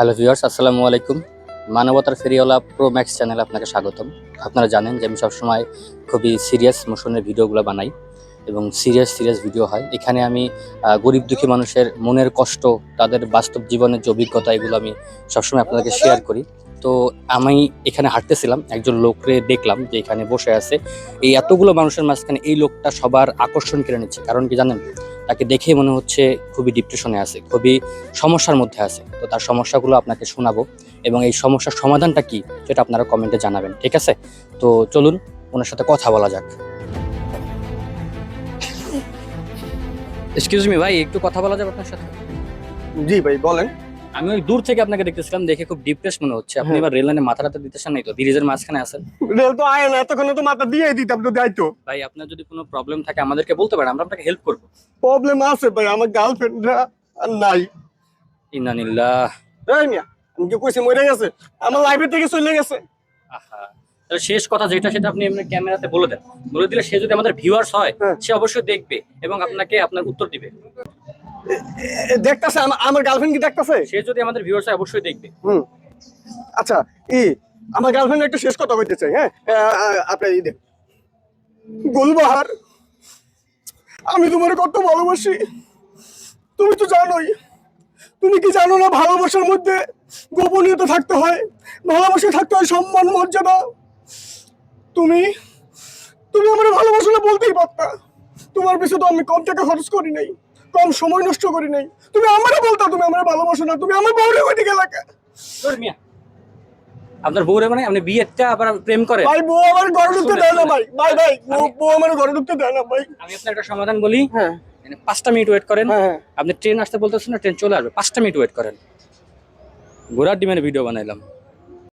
Hello viewers, আসসালামু আলাইকুম। মানবতার ফেরিওয়ালা প্রো ম্যাক্স চ্যানেলে আপনাকে স্বাগতম। আপনারা জানেন যে আমি সবসময় খুবই সিরিয়াস মোশনের ভিডিওগুলো বানাই এবং সিরিয়াস ভিডিও হয়। এখানে আমি গরিব দুঃখী মানুষের মনের কষ্ট, তাদের বাস্তব জীবনের যে অভিজ্ঞতা, এগুলো আমি সবসময় আপনাদেরকে শেয়ার করি। তো আমি এখানে হাঁটতেছিলাম, একজন লোককে দেখলাম যে এখানে বসে আছে। এই এতগুলো মানুষের মাঝখানে এই লোকটা সবার আকর্ষণ কেড়ে নিচ্ছে। কারণ কি জানেন, তাকে দেখেই মনে হচ্ছে খুবই ডিপ্রেশনে আছে, খুবই সমস্যার মধ্যে আছে। তো তার সমস্যাগুলো আপনাকে শোনাবো এবং এই সমস্যার সমাধানটা কি সেটা আপনারা কমেন্টে জানাবেন, ঠিক আছে? তো চলুন ওনার সাথে কথা বলা যাক। এক্সকিউজ মি ভাই, একটু কথা বলা যাবে আপনার সাথে? জি ভাই বলেন। আমি ওই দূর থেকে আপনাকে দেখতেছিলাম, দেখে খুব ডিপ্রেস মনে হচ্ছে। আপনি এবার রেল লাইনে মাথা রাতে দিতেছেন নাই তো? ব্রিজের মাঝখানে আছেন। রেল তো আয় না, এতক্ষণে তো মাথা দিয়ে দিতাম তো দায়িত্ব। ভাই আপনার যদি কোনো প্রবলেম থাকে আমাদেরকে বলতে পারেন, আমরা আপনাকে হেল্প করবো। প্রবলেম আছে ভাই, আমার গার্লফ্রেন্ডরা নাই। ইন্নানিল্লাহ। এই মিয়া, আমি কি কইছি মরে গেছে? আমার লাইফের থেকে চলে গেছে। আহা, তাহলে শেষ কথা যেটা সেটা আপনি এমনি ক্যামেরাতে বলে দেন। বলে দিলে সে যদি আমাদের ভিউয়ার্স হয়, হ্যাঁ। সে অবশ্যই দেখবে এবং আপনাকে আপনার উত্তর দিবে। দেখতাছে আমার গার্লফ্রেন্ড কি দেখতাছে? সে যদি আমাদের ভিউয়ার্স হয় অবশ্যই দেখবে। আচ্ছা, আমার গার্লফ্রেন্ড একটা শেষ কথা বলতে চাই। হ্যাঁ, আপনার দেখ গুলবাহার, আমি তোমার কত ভালোবাসি তুমি তো জানোই। তুমি কি জানো না, ভালোবাসার মধ্যে গোপনীয়তা থাকতে হয়, ভালোবাসা থাকতে হয় সম্মান মর্যাদা। তুমি তুমি আমার ভালোবাসা না বলতেই পারতা। তোমার পিছনে তো আমি কম টাকা খরচ করি নাই, কম সময় নষ্ট করি নাই। তুমি আমারে বলতা তুমি আমার ভালোবাসো না, তুমি আমার বউরে ওইদিকে এলাকা। মিয়া, আপনার বউরে মানে আপনি বিয়েটা আবার প্রেম করে? ভাই বউ আমার ঘরে ঢুকতে দেয় না ভাই। ভাই ভাই বউ আমার ঘরে ঢুকতে দেয় না ভাই। আমি আপনার একটা সমাধান বলি। হ্যাঁ 5টা মিনিট ওয়েট করেন। হ্যাঁ। আপনি ট্রেন আসতে বলতেছেন না, ট্রেন চলে আসবে, 5টা মিনিট ওয়েট করেন। ঘোড়ার ডিমের ভিডিও বানাইলাম।